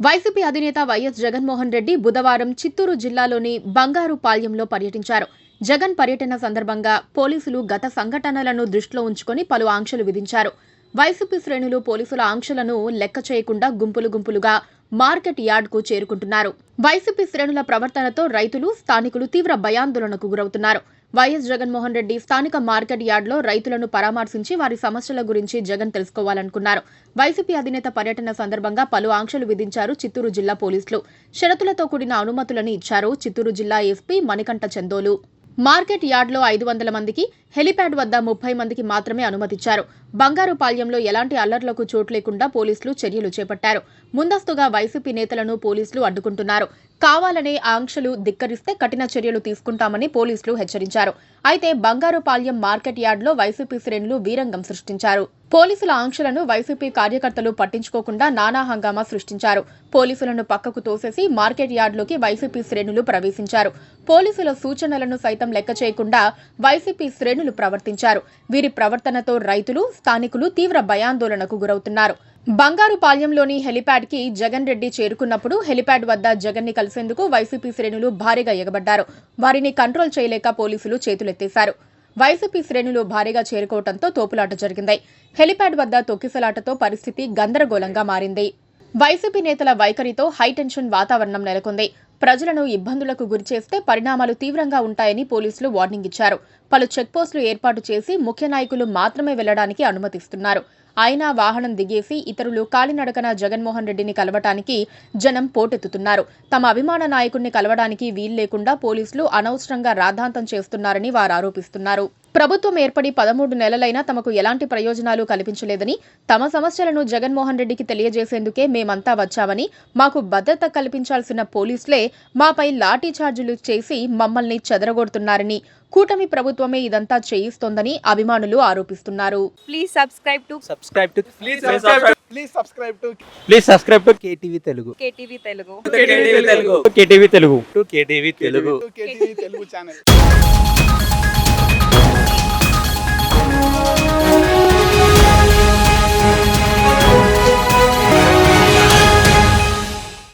YCP అధినేత YS Jaganmohan Reddy బుధవారం చిత్తూరు జిల్లాలోని బంగారుపాళ్యంలో పర్యటించారు. జగన్ పర్యటన సందర్భంగా పోలీసులు గత సంఘటనలను దృష్టిలో ఉంచుకుని పలు ఆంక్షలు విధించారు. వైసీపీ శ్రేణులు పోలీసుల ఆంక్షలను లెక్క చేయకుండా గుంపులుగా మార్కెట్ యార్డ్కు చేరుకుంటున్నారు. వైసీపీ శ్రేణుల ప్రవర్తనతో రైతులు, స్థానికులు తీవ్ర భయాందోళనకు గురవుతున్నారు. వైఎస్ జగన్మోహన్ రెడ్డి స్థానిక మార్కెట్ యార్డ్లో రైతులను పరామర్శించి వారి సమస్యల గురించి జగన్ తెలుసుకోవాలనుకున్నారు. వైసీపీ అధినేత పర్యటన సందర్భంగా పలు ఆంక్షలు విధించారు చిత్తూరు జిల్లా పోలీసులు. షరతులతో కూడిన అనుమతులను ఇచ్చారు చిత్తూరు జిల్లా ఎస్పీ మణికంఠ చందోలు. మార్కెట్ యార్డ్లో 500 మందికి, హెలిప్యాడ్ వద్ద 30 మందికి మాత్రమే అనుమతిచ్చారు. బంగారుపాళ్యంలో ఎలాంటి అల్లర్లకు చోటు లేకుండా పోలీసులు చర్యలు చేపట్టారు. ముందస్తుగా వైసీపీ నేతలను పోలీసులు అడ్డుకుంటున్నారు. కావాలనే ఆంక్షలు ధిక్కరిస్తే కఠిన చర్యలు తీసుకుంటామని పోలీసులు హెచ్చరించారు. అయితే బంగారుపాళ్యం మార్కెట్ యార్డ్లో వైసీపీ శ్రేణులు వీరంగం సృష్టించారు. పోలీసుల ఆంక్షలను వైసీపీ కార్యకర్తలు పట్టించుకోకుండా నానా హంగామా సృష్టించారు. పోలీసులను పక్కకు తోసేసి మార్కెట్ యార్డ్లోకి వైసీపీ శ్రేణులు ప్రవేశించారు. పోలీసుల సూచనలను సైతం లెక్క చేయకుండా వైసీపీ శ్రేణులు ప్రవర్తించారు. వీరి ప్రవర్తనతో రైతులు, స్థానికులు తీవ్ర భయాందోళనకు గురవుతున్నారు. బంగారుపాళ్యంలోని హెలిప్యాడ్ కి జగన్ రెడ్డి చేరుకున్నప్పుడు హెలిప్యాడ్ వద్ద జగన్ ని కలిసేందుకు వైసీపీ శ్రేణులు భారీగా ఎగబడ్డారు. వారిని కంట్రోల్ చేయలేక పోలీసులు చేతులెత్తేశారు. వైసీపీ శ్రేణులు భారీగా చేరుకోవడంతో తోపులాట జరిగింది. హెలిప్యాడ్ వద్ద తొక్కిసలాటతో పరిస్థితి గందరగోళంగా మారింది. వైసీపీ నేతల వైఖరితో హైటెన్షన్ వాతావరణం నెలకొంది. ప్రజలను ఇబ్బందులకు గురిచేస్తే పరిణామాలు తీవ్రంగా ఉంటాయని పోలీసులు వార్నింగ్ ఇచ్చారు. పలు చెక్పోస్టులు ఏర్పాటు చేసి ముఖ్య నాయకులు మాత్రమే వెళ్లడానికి అనుమతిస్తున్నారు. అయినా వాహనం దిగేసి ఇతరులు కాలినడకన జగన్మోహన్ రెడ్డిని కలవటానికి జనం పోటెత్తుతున్నారు. తమ అభిమాన నాయకుడిని కలవడానికి వీలు లేకుండా పోలీసులు అనవసరంగా రాద్ధాంతం చేస్తున్నారని వారు ఆరోపిస్తున్నారు. ప్రభుత్వం ఏర్పడి 13 నెలలైనా తమకు ఎలాంటి ప్రయోజనాలు కల్పించలేదని, తమ సమస్యలను జగన్మోహన్ రెడ్డికి తెలియజేసేందుకే మేమంతా వచ్చామని, మాకు భద్రత కల్పించాల్సిన పోలీసులే మాపై లాఠీ చార్జీలు చేసి మమ్మల్ని చెదరగొడుతున్నారని, కూటమి ప్రభుత్వమే ఇదంతా చేయిస్తోందని అభిమానులు ఆరోపిస్తున్నారు. Please subscribe to KTV Telugu. KTV Telugu. KTV Telugu channel.